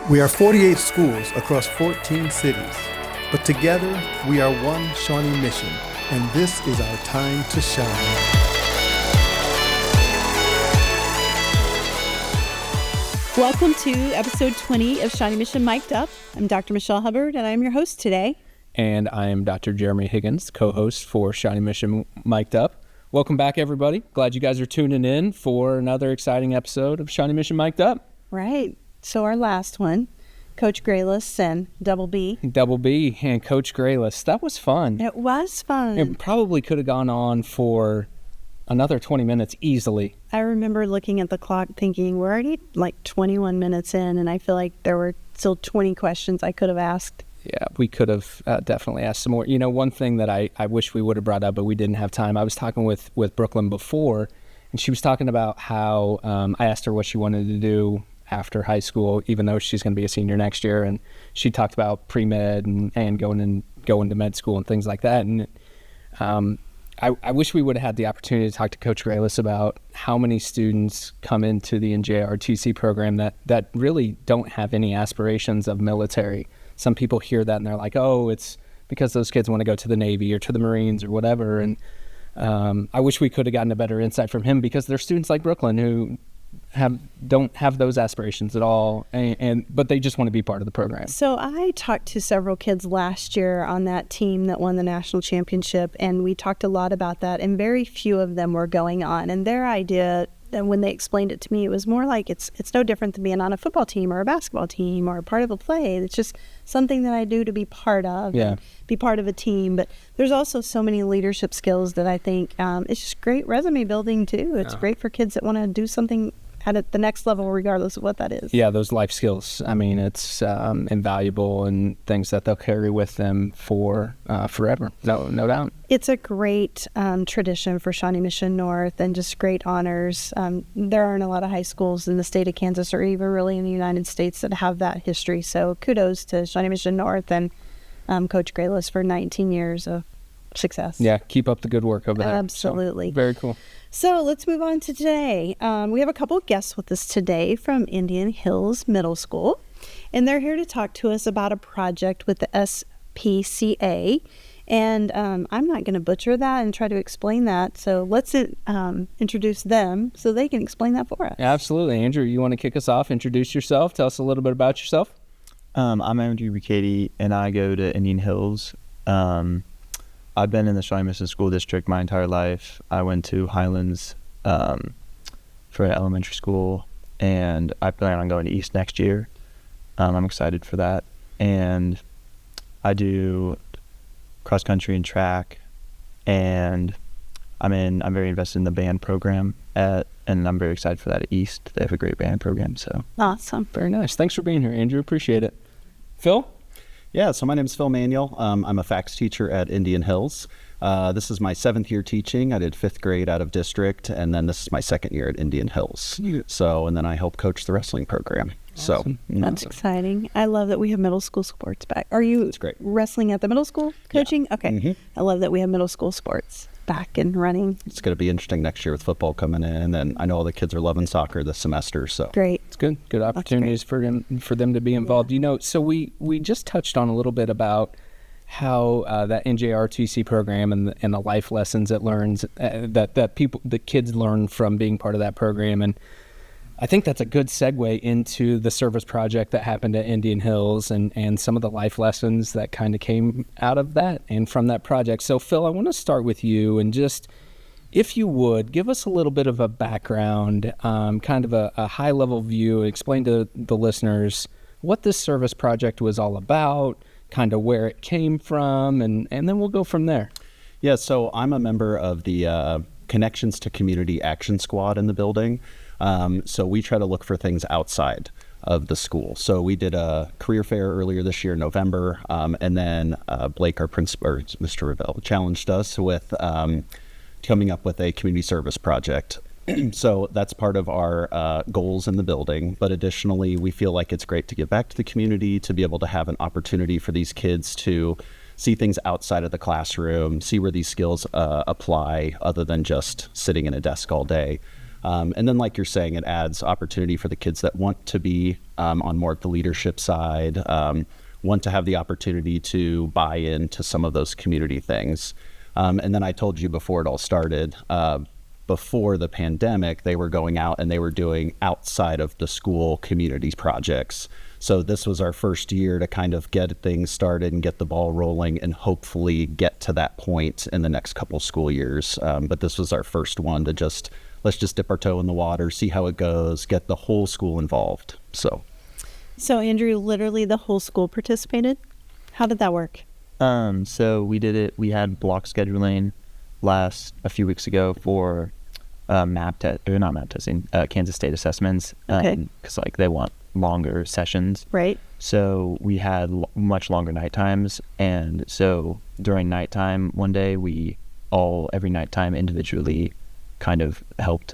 We are 48 schools across 14 cities, but together we are one Shawnee mission, and this is our time to shine. Welcome to episode 20 of Shawnee Mission Mic'd Up. I'm Dr. Michelle Hubbard, and I'm your host today. And I am Dr. Jeremy Higgins, co-host for Shawnee Mission Mic'd Up. Welcome back, everybody. Glad you guys are tuning in for another exciting episode of Shawnee Mission Mic'd Up. Right. So our last one, Coach Grayless and Double B. Double B and Coach Grayless. That was fun. It was fun. It probably could have gone on for another 20 minutes easily. I remember looking at the clock thinking, we're already like 21 minutes in, and I feel like there were still 20 questions I could have asked. Yeah, we could have definitely asked some more. You know, one thing that I wish we would have brought up, but we didn't have time. I was talking with Brooklyn before, and she was talking about how I asked her what she wanted to do after high school, even though she's going to be a senior next year. And she talked about pre-med and going to med school and things like that. And I wish we would have had the opportunity to talk to Coach Grayless about how many students come into the NJRTC program that really don't have any aspirations of military. Some people hear that and they're like, oh, it's because those kids want to go to the Navy or to the Marines or whatever. And I wish we could have gotten a better insight from him, because there's students like Brooklyn who don't have those aspirations at all, but they just want to be part of the program. So I talked to several kids last year on that team that won the national championship, and we talked a lot about that, and very few of them were going on. And their idea, and when they explained it to me, it was more like it's no different than being on a football team or a basketball team or a part of a play. It's just something that I do to be part of, and be part of a team. But there's also so many leadership skills that I think it's just great resume building too. It's great for kids that want to do something at the next level, regardless of what that is. Yeah, those life skills. I mean, it's invaluable, and things that they'll carry with them for forever. No doubt. It's a great tradition for Shawnee Mission North, and just great honors. There aren't a lot of high schools in the state of Kansas, or even really in the United States, that have that history. So kudos to Shawnee Mission North and Coach Grayless for 19 years of success. Yeah, keep up the good work over there. Absolutely. So, very cool. So let's move on to today. We have a couple of guests with us today from Indian Hills Middle School, and they're here to talk to us about a project with the SPCA. And I'm not going to butcher that and try to explain that. So let's introduce them so they can explain that for us. Absolutely. Andrew, you want to kick us off? Introduce yourself. Tell us a little bit about yourself. I'm Andrew Bucati, and I go to Indian Hills. I've been in the Shawnee Mission School District my entire life. I went to Highlands for elementary school, and I plan on going to East next year. I'm excited for that. And I do cross country and track, and I'm very invested in the band program and I'm very excited for that at East. They have a great band program. So awesome. Very nice. Thanks for being here, Andrew. Appreciate it. Phil? Yeah, so my name is Phil Manuel. I'm a FACS teacher at Indian Hills. This is my 7th year teaching. I did 5th grade out of district, and then this is my 2nd year at Indian Hills. And then I help coach the wrestling program. Awesome. So that's exciting. I love that we have middle school sports back. Are you wrestling at the middle school coaching? Yeah. Okay. Mm-hmm. I love that we have middle school sports back and running. It's going to be interesting next year with football coming in, and then I know all the kids are loving soccer this semester. So great. It's good opportunities for them to be involved. Yeah. You know, so we just touched on a little bit about how that NJRTC program and the life lessons it learns that the kids learn from being part of that program. And I think that's a good segue into the service project that happened at Indian Hills and some of the life lessons that kind of came out of that and from that project. So, Phil, I want to start with you, and just, if you would, give us a little bit of a background, kind of a high-level view, explain to the listeners what this service project was all about, kind of where it came from, and then we'll go from there. Yeah, so I'm a member of the Connections to Community Action Squad in the building. So we try to look for things outside of the school. So we did a career fair earlier this year in November, and then Blake, our principal, or Mr. Revelle, challenged us with coming up with a community service project. So that's part of our goals in the building. But additionally, we feel like it's great to give back to the community, to be able to have an opportunity for these kids to see things outside of the classroom, see where these skills apply other than just sitting in a desk all day. And then, like you're saying, it adds opportunity for the kids that want to be on more of the leadership side, want to have the opportunity to buy into some of those community things. And then I told you before it all started, before the pandemic, they were going out and they were doing outside of the school community projects. So this was our first year to kind of get things started and get the ball rolling and hopefully get to that point in the next couple school years. But this was our first one to let's just dip our toe in the water, see how it goes, get the whole school involved. So Andrew, literally the whole school participated? How did that work? So we did it. We had block scheduling a few weeks ago for Kansas State assessments. Okay. Because they want longer sessions. Right. So we had much longer night times, and so during nighttime one day every nighttime individually kind of helped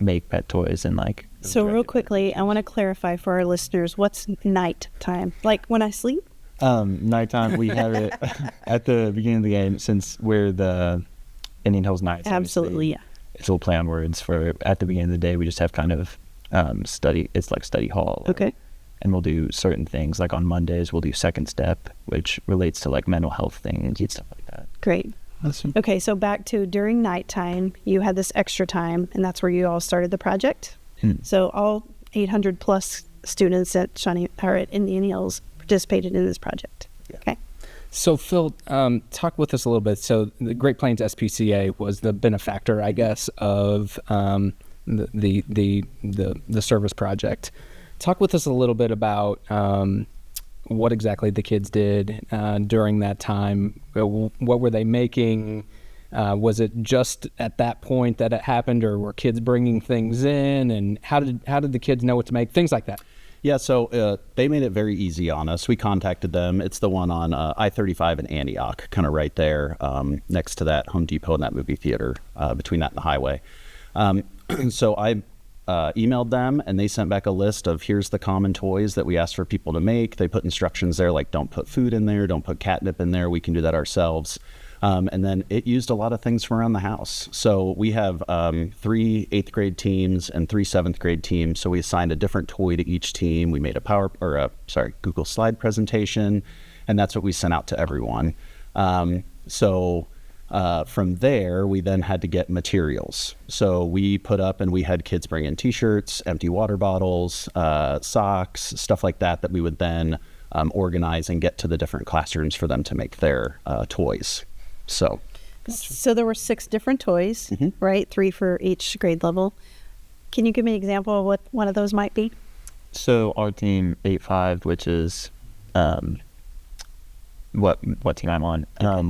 make pet toys and So real quickly, I want to clarify for our listeners, what's night time? Like when I sleep? Nighttime, we have it at the beginning of the game, since we're the Indian Hills Knights. Absolutely, yeah. It's a little play on words for at the beginning of the day. We just have kind of study. It's like study hall. Okay. And we'll do certain things. Like on Mondays, we'll do second step, which relates to mental health things and stuff like that. Great. Awesome. Okay, so back to during nighttime, you had this extra time, and that's where you all started the project. So all 800 plus students at Shawnee or at Indian Hills participated in this project. Yeah. Okay. So Phil, talk with us a little bit. So the Great Plains SPCA was the benefactor, I guess, of the service project. Talk with us a little bit about what exactly the kids did during that time. What were they making? Was it just at that point that it happened, or were kids bringing things in? And how did the kids know what to make? Things like that. Yeah, so they made it very easy on us. We contacted them. It's the one on I-35 in Antioch, kind of right there next to that Home Depot and that movie theater, between that and the highway. So I emailed them, and they sent back a list of here's the common toys that we asked for people to make. They put instructions there like don't put food in there, don't put catnip in there. We can do that ourselves. And then it used a lot of things from around the house. So we have 3 8th grade teams and 3 7th grade teams. So we assigned a different toy to each team. We made a Google slide presentation, and that's what we sent out to everyone. From there, we then had to get materials. So we put up and we had kids bring in t-shirts, empty water bottles, socks, stuff like that we would then organize and get to the different classrooms for them to make their toys. So there were 6 different toys, right? 3 for each grade level. Can you give me an example of what one of those might be? So our team 8-5, which is what team I'm on,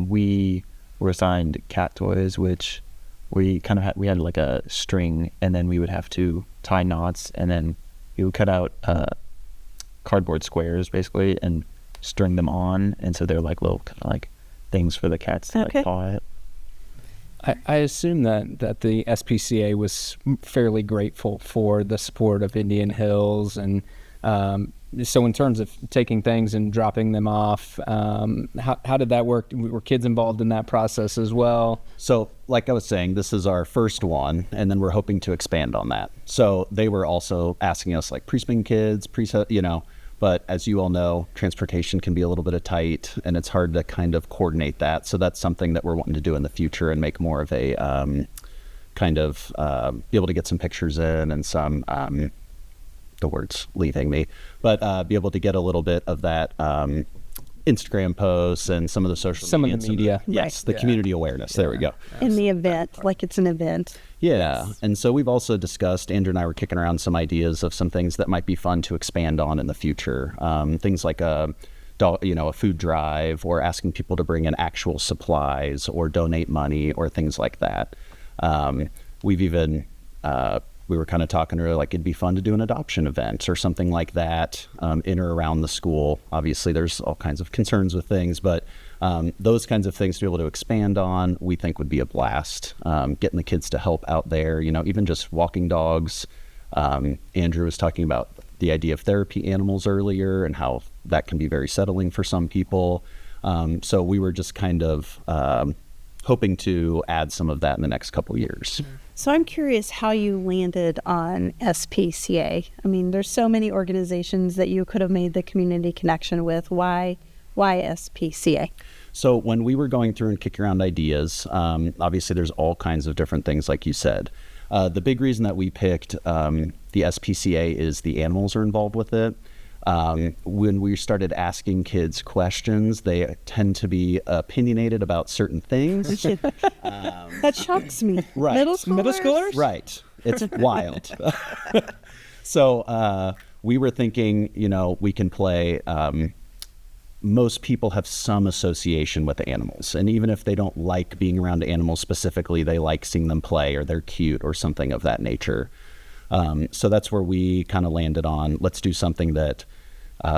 we were assigned cat toys, which we kind of we had like a string, and then we would have to tie knots, and then we would cut out cardboard squares basically and string them on, and so they're like little kind of like things for the cats to paw it. I assume that the SPCA was fairly grateful for the support of Indian Hills, and so in terms of taking things and dropping them off, how did that work? Were kids involved in that process as well? So like I was saying, this is our first one, and then we're hoping to expand on that. So they were also asking us like pre-spring kids, but as you all know, transportation can be a little bit tight, and it's hard to kind of coordinate that. So that's something that we're wanting to do in the future and make more of a be able to get some pictures in and some, the word's leaving me, but be able to get a little bit of that Instagram posts and some of the social media. Some of the media. Yes, the community awareness. There we go. In the event, like it's an event. Yeah. And so we've also discussed, Andrew and I were kicking around some ideas of some things that might be fun to expand on in the future. Things like a food drive, or asking people to bring in actual supplies or donate money or things like that. We've even, we were kind of talking earlier, like it'd be fun to do an adoption event or something like that in or around the school. Obviously, there's all kinds of concerns with things, but those kinds of things to be able to expand on, we think would be a blast. Getting the kids to help out there, even just walking dogs. Andrew was talking about the idea of therapy animals earlier and how that can be very settling for some people. So we were just kind of hoping to add some of that in the next couple years. So I'm curious how you landed on SPCA. I mean, there's so many organizations that you could have made the community connection with. Why SPCA? So when we were going through and kicking around ideas, obviously there's all kinds of different things, like you said. The big reason that we picked the SPCA is the animals are involved with it. When we started asking kids questions, they tend to be opinionated about certain things. That shocks me. Right. Middle schoolers? Right. It's wild. So we were thinking, we can play. Most people have some association with animals. And even if they don't like being around animals specifically, they like seeing them play, or they're cute or something of that nature. So that's where we kind of landed on, let's do something that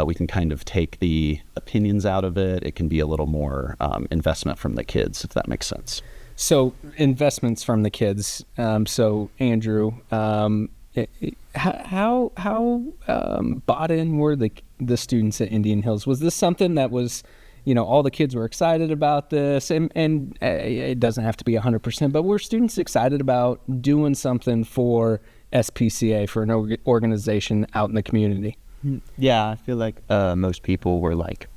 we can kind of take the opinions out of it. It can be a little more investment from the kids, if that makes sense. So investments from the kids. So Andrew, how bought in were the students at Indian Hills? Was this something that was, all the kids were excited about this, and it doesn't have to be 100%, but were students excited about doing something for SPCA, for an organization out in the community? Yeah, I feel like most people were like,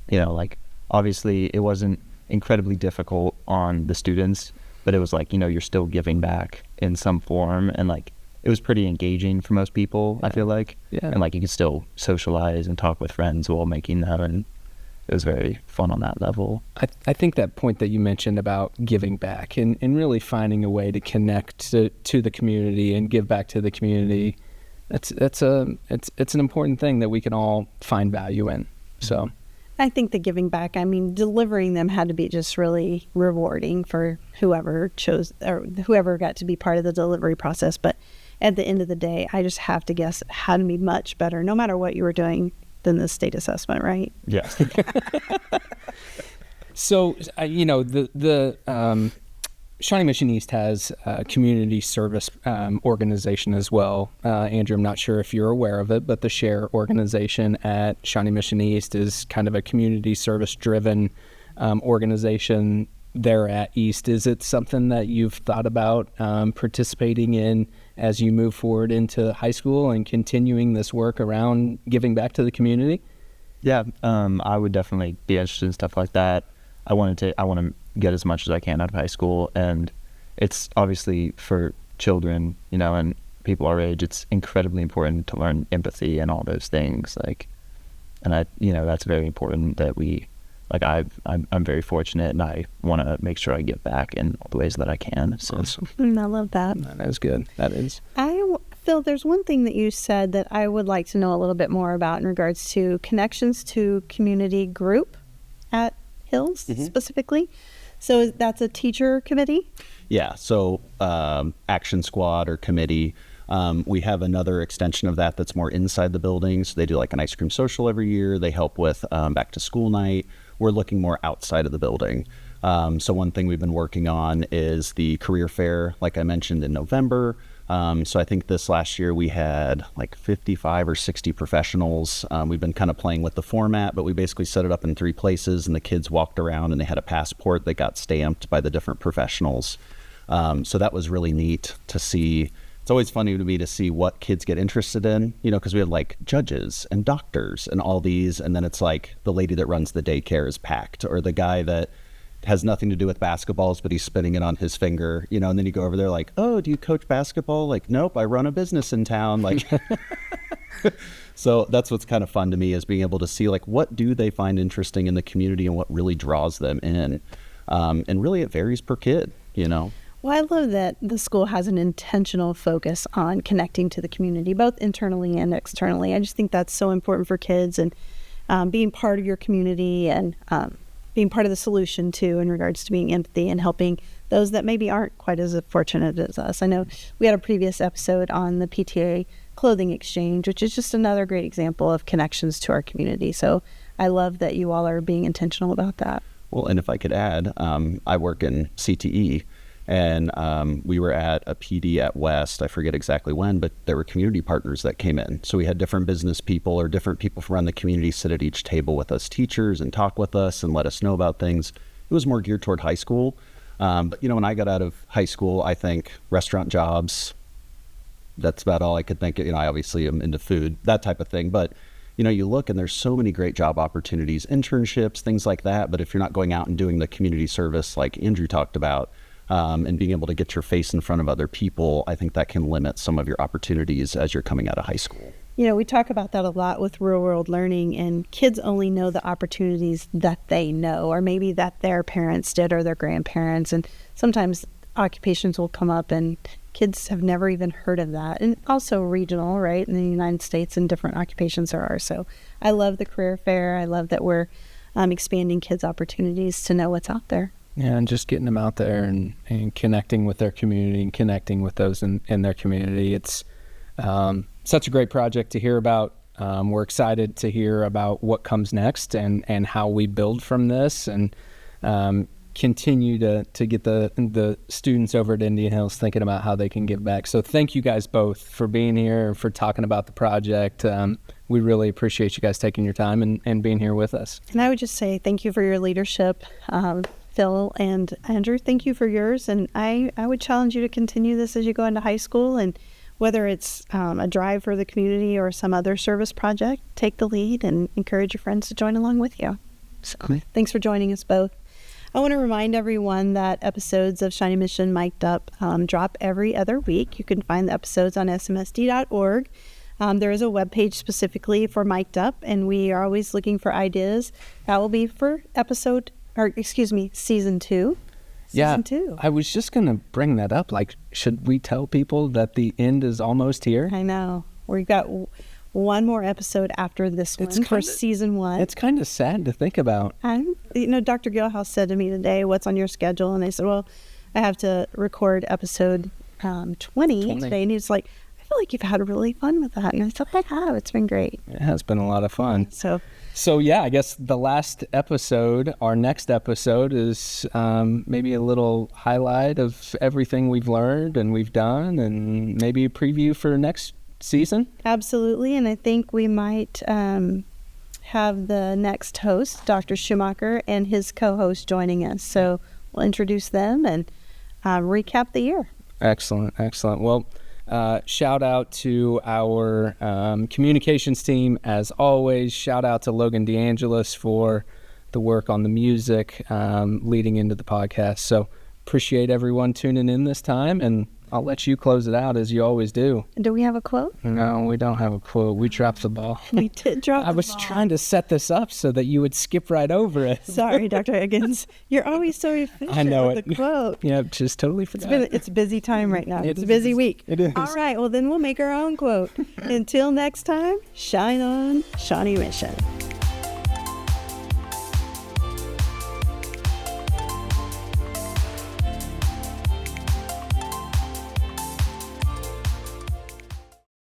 obviously it wasn't incredibly difficult on the students, but it was like, you're still giving back in some form, and like it was pretty engaging for most people, I feel like. Yeah. And like you could still socialize and talk with friends while making them, and it was very fun on that level. I think that point that you mentioned about giving back and really finding a way to connect to the community and give back to the community, it's an important thing that we can all find value in. So I think the giving back, delivering them had to be just really rewarding for whoever chose or whoever got to be part of the delivery process. But at the end of the day, I just have to guess it had to be much better, no matter what you were doing, than the state assessment, right? Yes. So, the Shawnee Mission East has a community service organization as well. Andrew, I'm not sure if you're aware of it, but the SHARE organization at Shawnee Mission East is kind of a community service-driven organization there at East. Is it something that you've thought about participating in as you move forward into high school and continuing this work around giving back to the community? Yeah, I would definitely be interested in stuff like that. I want to get as much as I can out of high school, and it's obviously for children, and people our age, it's incredibly important to learn empathy and all those things. And that's very important that we, I'm very fortunate, and I want to make sure I give back in all the ways that I can. So Awesome. I love that. That is good. That is. Phil, there's one thing that you said that I would like to know a little bit more about in regards to connections to community group at Hills specifically. So that's a teacher committee? Yeah, so action squad or committee. We have another extension of that that's more inside the building. So they do like an ice cream social every year. They help with back to school night. We're looking more outside of the building. So one thing we've been working on is the career fair, like I mentioned, in November. So I think this last year we had like 55 or 60 professionals. We've been kind of playing with the format, but we basically set it up in 3 places, and the kids walked around and they had a passport that got stamped by the different professionals. So that was really neat to see. It's always funny to me to see what kids get interested in, because we had like judges and doctors and all these, and then it's like the lady that runs the daycare is packed, or the guy that has nothing to do with basketballs, but he's spinning it on his finger, and then you go over there like, oh, do you coach basketball? Like, nope, I run a business in town. Like, so that's what's kind of fun to me, is being able to see like, what do they find interesting in the community and what really draws them in. And really it varies per kid, Well, I love that the school has an intentional focus on connecting to the community, both internally and externally. I just think that's so important for kids, and being part of your community, and being part of the solution too, in regards to being empathy and helping those that maybe aren't quite as fortunate as us. I know we had a previous episode on the PTA clothing exchange, which is just another great example of connections to our community. So I love that you all are being intentional about that. Well, and if I could add, I work in CTE, and we were at a PD at West, I forget exactly when, but there were community partners that came in. So we had different business people or different people from around the community sit at each table with us teachers and talk with us and let us know about things. It was more geared toward high school. But, when I got out of high school, I think restaurant jobs, that's about all I could think of. I obviously am into food, that type of thing. But, you look and there's so many great job opportunities, internships, things like that. But if you're not going out and doing the community service like Andrew talked about, and being able to get your face in front of other people, I think that can limit some of your opportunities as you're coming out of high school. We talk about that a lot with real world learning, and kids only know the opportunities that they know, or maybe that their parents did or their grandparents. And sometimes occupations will come up and kids have never even heard of that. And also regional, right? In the United States, and different occupations there are. So I love the career fair. I love that we're expanding kids' opportunities to know what's out there. Yeah, and just getting them out there and connecting with their community and connecting with those in their community. It's such a great project to hear about. We're excited to hear about what comes next and how we build from this and continue to get the students over at Indian Hills thinking about how they can give back. So thank you guys both for being here and for talking about the project. We really appreciate you guys taking your time and being here with us. And I would just say thank you for your leadership. Phil and Andrew, thank you for yours. And I would challenge you to continue this as you go into high school. And whether it's a drive for the community or some other service project, take the lead and encourage your friends to join along with you. So thanks for joining us both. I want to remind everyone that episodes of Shawnee Mission Mic'd Up drop every other week. You can find the episodes on smsd.org. There is a webpage specifically for Mic'd Up, and we are always looking for ideas. That will be for season 2. Season 2. I was just going to bring that up. Like, should we tell people that the end is almost here? I know. We've got one more episode after this one for season 1. It's kind of sad to think about. Dr. Gilhouse said to me today, what's on your schedule? And I said, well, I have to record episode 20 today. And he's like, I feel like you've had really fun with that. And I said, I have. It's been great. It has been a lot of fun. So yeah, I guess the last episode, our next episode is maybe a little highlight of everything we've learned and we've done, and maybe a preview for next season. Absolutely. And I think we might have the next host, Dr. Schumacher, and his co-host joining us. So we'll introduce them and recap the year. Excellent. Well, shout out to our communications team as always. Shout out to Logan DeAngelis for the work on the music leading into the podcast. So appreciate everyone tuning in this time, and I'll let you close it out as you always do. Do we have a quote? No, we don't have a quote. We dropped the ball. We did drop the ball. I was trying to set this up so that you would skip right over it. Sorry, Dr. Higgins. You're always so efficient I know with the quote. Yeah, just totally forgot. It's a busy time right now. It's a busy week. It is. All right, well, then we'll make our own quote. Until next time, shine on, Shawnee Mission.